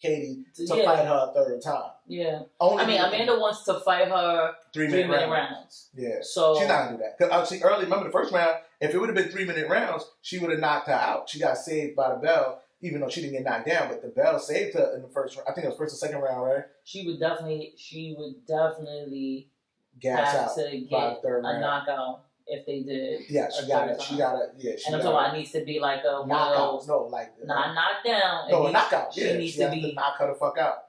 Katie to fight her a third time. Yeah. Amanda wants to fight her 3-minute rounds. Yeah. So she's not gonna do that. Because see, early, remember the first round, if it would have been 3-minute rounds, she would have knocked her out. She got saved by the bell, even though she didn't get knocked down, but the bell saved her in the first round. I think it was first or second round, right? She would definitely gas have out to get a knockout if they did. Yeah, she got it. Yeah, and I'm talking about it needs to be like a knockout. No, like not knocked down. No, a knockout. She needs to be knock her the fuck out.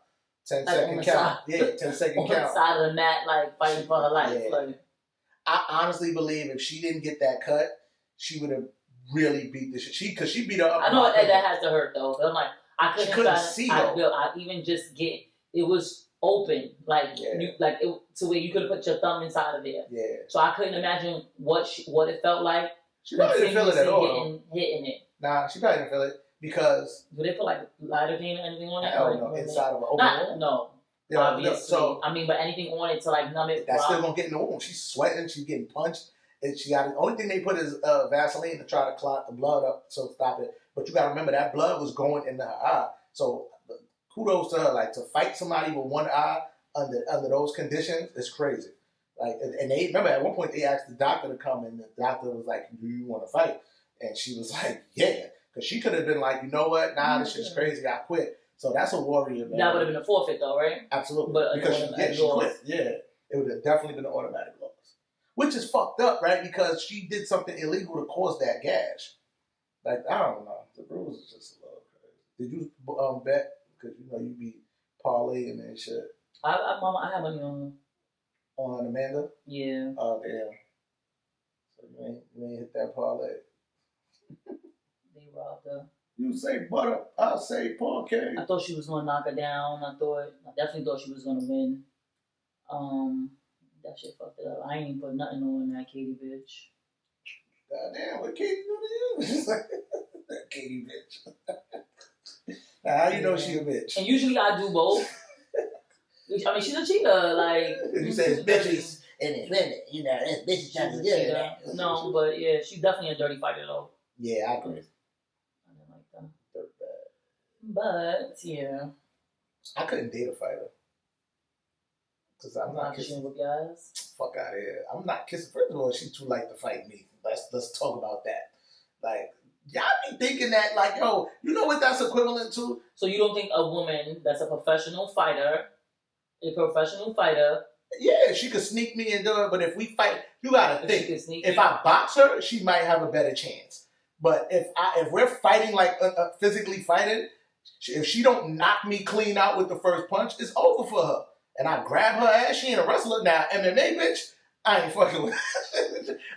10-second count. Yeah, 10-second count. On the side of the mat, like fighting for her life. Yeah. Like, I honestly believe if she didn't get that cut, she would have really beat the shit. Because she beat her up. I know that has to hurt though. I'm like, I couldn't see I even just get it was open, like to where you could have put your thumb inside of there. Yeah. So I couldn't imagine what it felt like. She probably didn't feel it at all. Hitting it. Nah, she probably didn't feel it because. Do they put like lidocaine or anything on it? No, inside of an no. Yeah, obviously. But anything on it to like numb it. That's still gonna get in the wound. She's sweating. She's getting punched. And she got the only thing they put is Vaseline to try to clot the blood up, so stop it. But you got to remember that blood was going into her eye. So kudos to her. Like to fight somebody with one eye under those conditions is crazy. Like, and they remember at one point they asked the doctor to come, and the doctor was like, "Do you want to fight?" And she was like, "Yeah," because she could have been like, "You know what? Nah, this shit's crazy. I quit." So that's a warrior, man. That would have been a forfeit, though, right? Absolutely, but because she quit. Yeah, it would have definitely been an automatic loss, which is fucked up, right? Because she did something illegal to cause that gash. Like, I don't know, the rules is just a little crazy. Did you bet? Because you be parlaying and shit. I have money on Amanda. Yeah. Oh damn. So you ain't hit that parlay. They robbed her. You say butter, I say parquet. I thought she was gonna knock her down. I definitely thought she was gonna win. That shit fucked it up. I ain't even put nothing on that Katie bitch. Goddamn, what Katie gonna do? That Katie bitch. Now, how you know she a bitch? And usually I do both. I mean, she's a cheater. Like you say it's bitches and it's women. It's bitches trying to do it. No, but yeah, she's definitely a dirty fighter though. Yeah, I agree. I didn't like that. Dirt bad. But yeah, I couldn't date a fighter. Cause I'm not kissing. With guys. Fuck out of here. I'm not kissing. First of all, she's too light to fight me. Let's talk about that. Like, y'all be thinking that, like, yo, you know what that's equivalent to? So you don't think a woman that's a professional fighter, yeah, she could sneak me and do it, but if we fight, you gotta think. If I box her, she might have a better chance. But if we're fighting, like physically fighting, if she don't knock me clean out with the first punch, it's over for her. And I grab her ass, she ain't a wrestler. Now, MMA bitch, I ain't fucking with her.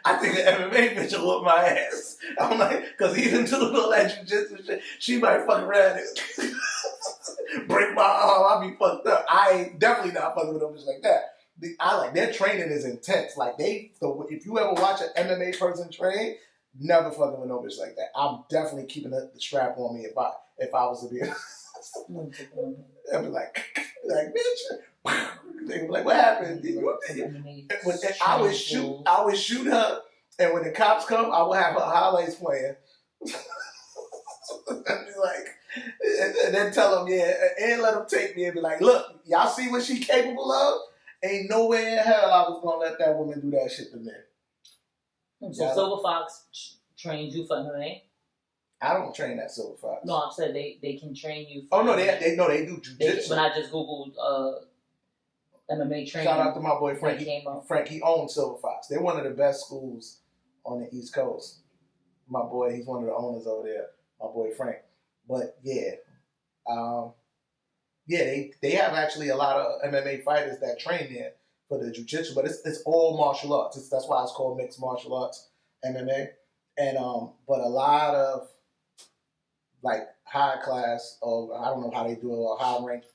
I think an MMA bitch will whoop my ass. I'm like, because even to all that jiu-jitsu shit, she might fuck around and break my arm. I'll be fucked up. I ain't definitely not fucking with a bitch like that. Their training is intense. Like, if you ever watch an MMA person train, never fucking with no bitch like that. I'm definitely keeping the strap on me if I was to be. I'd be like, bitch. They be like, what happened? I would shoot her, and when the cops come, I will have her highlights playing. I'd be like, and then tell them, and let them take me and be like, look, y'all see what she's capable of? Ain't no way in hell I was gonna let that woman do that shit to me. So Silver Fox trained you for MMA? I don't train that Silver Fox. No, I've said they can train you. For they do jiu-jitsu. When I just googled MMA training. Shout out to my boy Frank. Frank, he owns Silver Fox. They're one of the best schools on the East Coast. My boy, he's one of the owners over there. My boy Frank. But they have actually a lot of MMA fighters that train there for the jiu-jitsu, but it's all martial arts. That's why it's called mixed martial arts MMA. And but a lot of like high class, or I don't know how they do it, or high ranked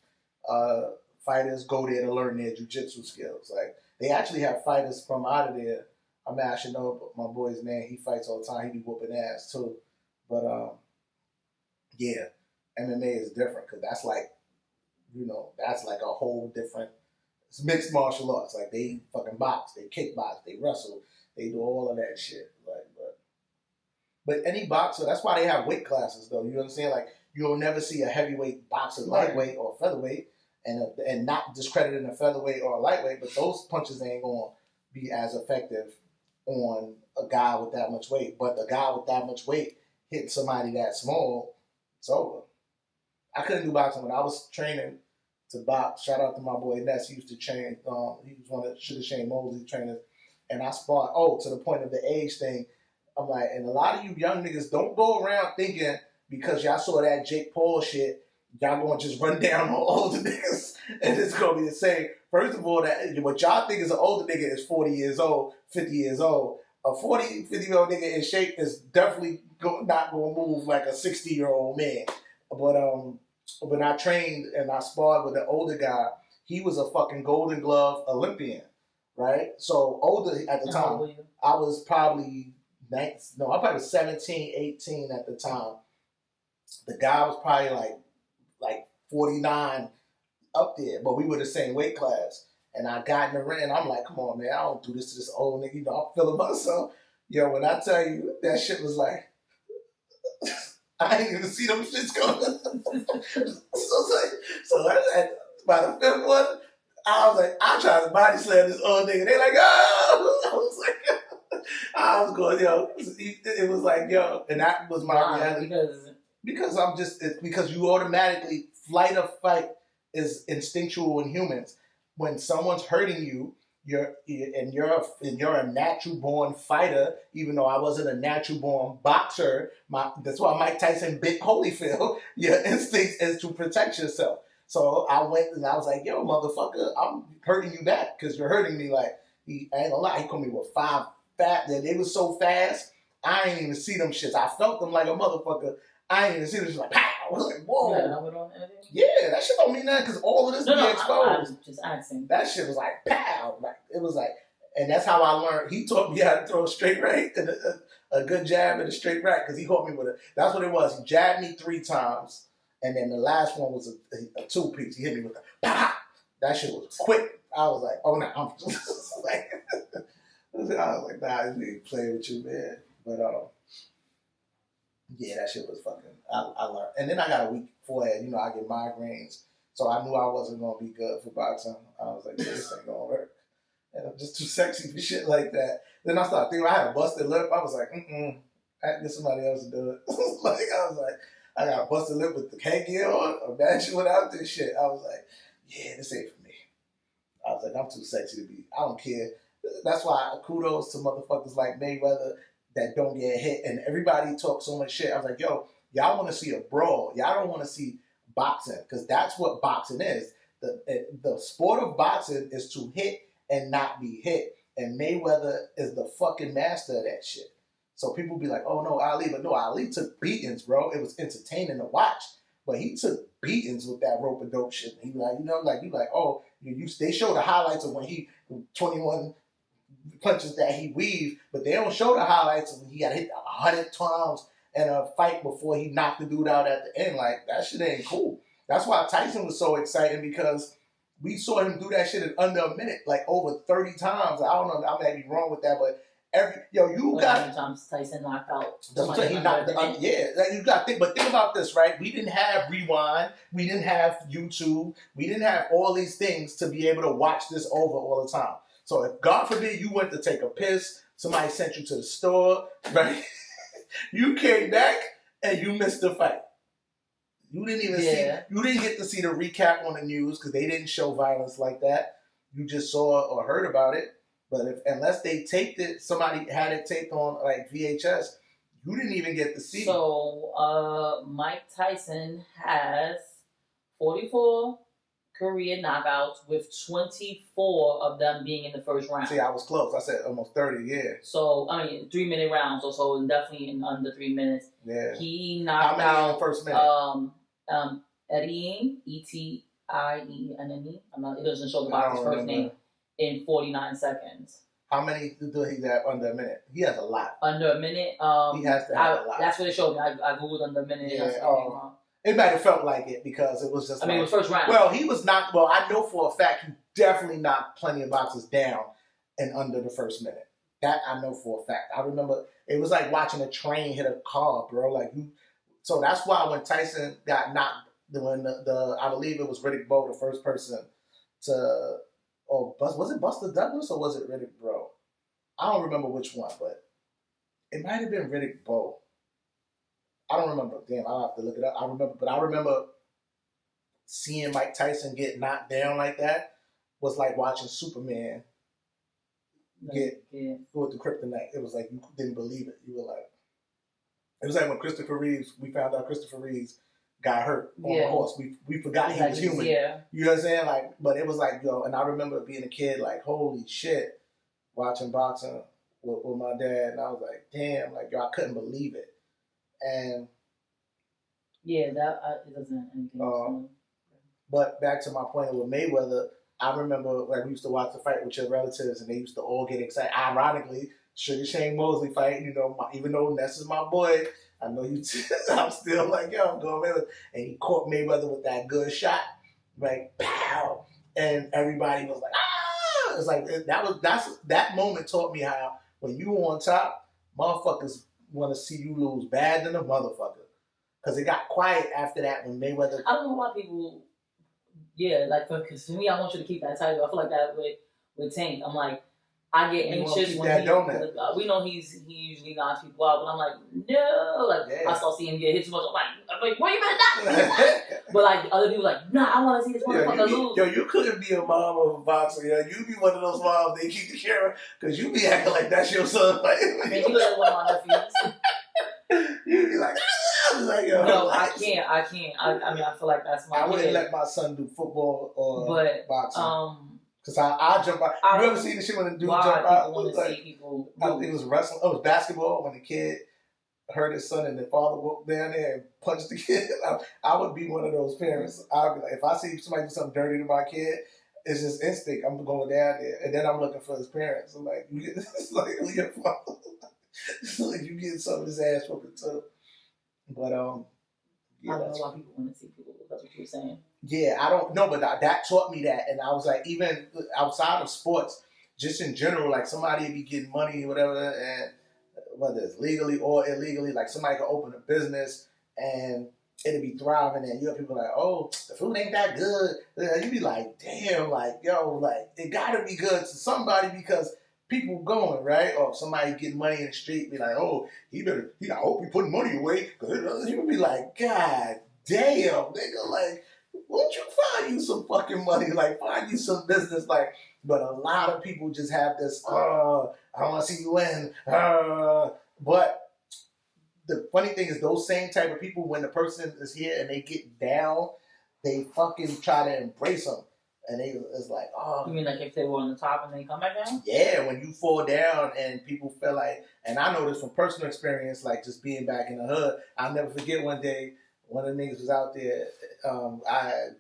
fighters go there to learn their jiu-jitsu skills. Like, they actually have fighters from out of there. I should know my boy's name. He fights all the time. He be whooping ass too. But MMA is different because that's like, that's like a whole different. It's mixed martial arts. Like, they fucking box, they kickbox, they wrestle, they do all of that shit. Like, but any boxer, that's why they have weight classes though. You understand? Like, you'll never see a heavyweight boxer lightweight or featherweight, and not discrediting a featherweight or a lightweight, but those punches ain't gonna be as effective on a guy with that much weight. But the guy with that much weight hitting somebody that small, it's over. I couldn't do boxing when I was training to box. Shout out to my boy Ness. He used to train. He was one of Sugar Shane Mosley trainers, and I sparred. Oh, to the point of the age thing. I'm like, and a lot of you young niggas don't go around thinking because y'all saw that Jake Paul shit, y'all gonna just run down on older niggas and it's gonna be the same. First of all, that what y'all think is an older nigga is 40 years old, 50 years old. A 40, 50-year-old nigga in shape is definitely not gonna move like a 60-year-old man. But when I trained and I sparred with an older guy, he was a fucking Golden Glove Olympian, right? So older at the time. I was probably I probably was 17, 18 at the time. The guy was probably like 49 up there, but we were the same weight class. And I got in the ring, I'm like, come on, man, I don't do this to this old nigga. You know, I'm feeling myself. Yo, when I tell you, that shit was like, I didn't even see them shits going. so by the fifth one, I was like, I tried to body slam this old nigga. They like, oh! I was like, I was going, yo. It was like, yo, and that was my reality. Because you automatically, flight or fight is instinctual in humans. When someone's hurting you, you're a natural born fighter. Even though I wasn't a natural born boxer, that's why Mike Tyson bit Holyfield. Your instinct is to protect yourself. So I went and I was like, yo, motherfucker, I'm hurting you back because you're hurting me. Like I ain't gonna lie, he called me with 5 fat. They was so fast, I ain't even see them shits. I felt them like a motherfucker. I ain't even see them shits like pow. I was like, whoa. Yeah, that shit don't mean nothing because all of this be exposed. I was just asking. That shit was like pow. Like it was like, and that's how I learned. He taught me how to throw a straight right and a good jab and a straight right because he caught me with it. That's what it was. He jabbed me 3 times, and then the last one was a 2-piece. He hit me with a pow. That shit was quick. I was like, oh no, I'm just like, I was like, nah, this nigga playing with you, man. But yeah, that shit was fucking. I learned, and then I got a weak forehead. You know, I get migraines, so I knew I wasn't gonna be good for boxing. I was like, yeah, this ain't gonna work, and I'm just too sexy for shit like that. Then I started thinking I had a busted lip. I was like, I had to get somebody else to do it. Like I was like, I got a busted lip with the headgear on. Imagine without this shit. I was like, yeah, this ain't for me. I was like, I'm too sexy to be. I don't care. That's why kudos to motherfuckers like Mayweather that don't get hit, and everybody talks so much shit. I was like, yo, y'all want to see a brawl. Y'all don't want to see boxing because that's what boxing is. The sport of boxing is to hit and not be hit, and Mayweather is the fucking master of that shit. So people be like, oh no, Ali, but no, Ali took beatings, bro. It was entertaining to watch, but he took beatings with that rope and dope shit. And he like, you like, oh, they show the highlights of when he 21 punches that he weaved, but they don't show the highlights of when he got hit 100 times in a fight before he knocked the dude out at the end. Like, that shit ain't cool. That's why Tyson was so exciting because we saw him do that shit in under a minute, like over 30 times. I don't know, I may be wrong with that, but you got times Tyson knocked out. You got to think, but think about this, right? We didn't have Rewind, we didn't have YouTube, we didn't have all these things to be able to watch this over all the time. So if God forbid you went to take a piss, somebody sent you to the store, right? You came back and you missed the fight. You didn't even see. You didn't get to see the recap on the news because they didn't show violence like that. You just saw or heard about it. But unless they taped it, somebody had it taped on like VHS. You didn't even get to see. So Mike Tyson has 44 career knockouts with 24 of them being in the first round. See, I was close. I said almost 30, yeah. So, I mean, 3-minute rounds or so, definitely in under 3 minutes. Yeah. He knocked out in the first minute? Eddie, E-T-I-E-N-N-E. It doesn't show the boxer's first name, in 49 seconds. How many do he have under a minute? He has a lot. Under a minute? He has to have a lot. That's what it showed me. I Googled under a minute. Yeah. It might have felt like it because it was just. I mean, it was first round. Well, he was knocked. Well, I know for a fact he definitely knocked plenty of boxers down in under the first minute. That I know for a fact. I remember it was like watching a train hit a car, bro. Like So that's why when Tyson got knocked, when the I believe it was Riddick Bowe, the first person to, was it Buster Douglas or was it Riddick Bowe? I don't remember which one, but it might have been Riddick Bowe. I don't remember. Damn, I'll have to look it up. I remember seeing Mike Tyson get knocked down like that was like watching Superman get with the kryptonite. It was like you didn't believe it. You were like, it was like when we found out Christopher Reeves got hurt on a horse. We forgot he was human. Yeah. You know what I'm saying? Like, but it was like, and I remember being a kid, like, holy shit, watching boxing with my dad, and I was like, damn, like, I couldn't believe it. And it doesn't have anything else. But back to my point with Mayweather, I remember like we used to watch the fight with your relatives, and they used to all get excited. Ironically, Sugar Shane Mosley fight, even though Ness is my boy, I know you. I'm still like, yo, I'm going Mayweather, and he caught Mayweather with that good shot, like pow, and everybody was like, ah! It's like that moment taught me how when you on top, motherfuckers want to see you lose bad than a motherfucker. Because it got quiet after that when Mayweather. I don't know why people. Yeah, like because to me, I want you to keep that title. I feel like that with Tank. I'm like, I get anxious when we know he usually knocks people out, but I'm like, no, like I saw him get hit too much. I'm like, where you been at? But like other people like, nah, I want to see this motherfucker lose. Yo, you couldn't be a mom of a boxer. Yo, you be one of those moms they keep the camera because you be acting like that's your son. Like, man, you look like one of my nephews. You be like. Like, yo, no, I can't. I mean, I feel like that's my. I wouldn't let my son do football or boxing. Because I jump out. You ever seen the shit when the dude jump out? It was wrestling. It was basketball when the kid hurt his son and the father walked down there and punched the kid. I would be one of those parents. I'd be like, if I see somebody do something dirty to my kid, it's just instinct. I'm going down there, and then I'm looking for his parents. I'm like, it's like your father. It's like you getting some of his ass whooping too. But I don't know why people want to see people. That's what you're saying. Yeah, I don't know, but that taught me that, and I was like, even outside of sports, just in general, like somebody be getting money or whatever, and whether it's legally or illegally, like somebody could open a business and it'd be thriving, and you have people like, oh, the food ain't that good. You be like, damn, like yo, like it gotta be good to somebody because. People going, right? Or somebody getting money in the street, be like, oh, I hope he putting money away. Because he would be like, God damn, nigga, like, won't you find you some fucking money? Like, find you some business. Like, but a lot of people just have this, I want to see you win. But the funny thing is those same type of people, when the person is here and they get down, they fucking try to embrace them. And it's like, oh. You mean like if they were on the top and they come back down? Yeah, when you fall down and people feel like, and I know this from personal experience, like just being back in the hood. I'll never forget one day, one of the niggas was out there.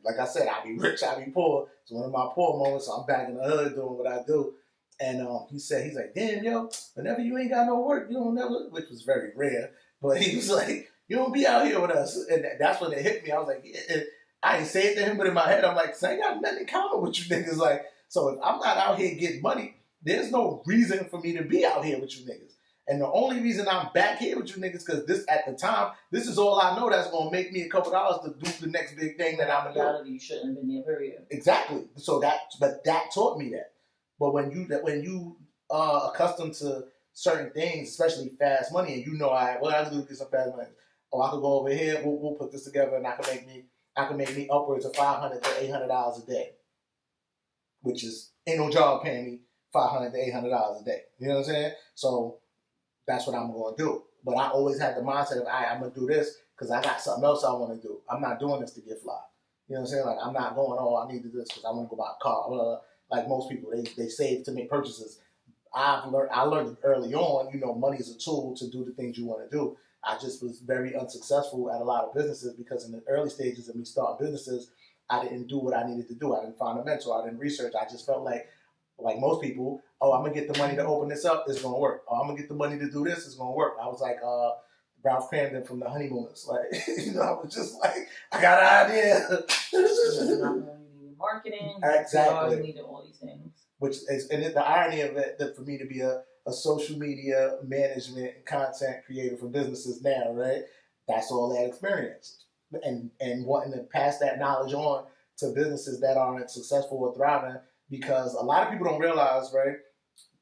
Like I said, I be rich, I be poor. It's one of my poor moments, so I'm back in the hood doing what I do. And he's like, damn, yo, whenever you ain't got no work, you don't never, which was very rare. But he was like, you don't be out here with us. And that's when it hit me. I was like, yeah. I ain't say it to him, but in my head, I'm like, I ain't got nothing in common with you niggas. Like, so if I'm not out here getting money, there's no reason for me to be out here with you niggas. And the only reason I'm back here with you niggas, because at the time, this is all I know that's going to make me a couple dollars to do the next big thing that I'm going to do. You shouldn't have been there, period. Exactly. So but that taught me that. But when you are accustomed to certain things, especially fast money, and you know, I can do to get some fast money. Oh, I could go over here, we'll put this together, and I can make me upwards of $500 to $800 a day, which is ain't no job paying me $500 to $800 a day. You know what I'm saying? So that's what I'm going to do. But I always had the mindset of, I'm going to do this because I got something else I want to do. I'm not doing this to get fly. You know what I'm saying? Like, I'm not going, I need to do this because I want to go buy a car. Like most people, they save to make purchases. I learned early on, money is a tool to do the things you want to do. I just was very unsuccessful at a lot of businesses because in the early stages of me starting businesses, I didn't do what I needed to do. I didn't find a mentor. I didn't research. I just felt like most people, I'm going to get the money to open this up. It's going to work. I'm going to get the money to do this. It's going to work. I was like Ralph Cramden from The Honeymooners. Like, I was just like, I got an idea. Marketing. Exactly. You needed all these things. And the irony of it, that for me to be a social media management and content creator for businesses now, right? that's all that experience. And wanting to pass that knowledge on to businesses that aren't successful or thriving, because a lot of people don't realize, right?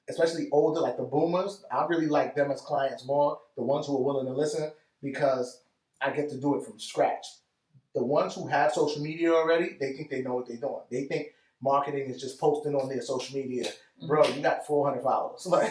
Especially older, like the boomers, I really like them as clients more, the ones who are willing to listen, because I get to do it from scratch. The ones who have social media already, they think they know what they're doing. They think marketing is just posting on their social media. Bro, you got 400 followers. Like,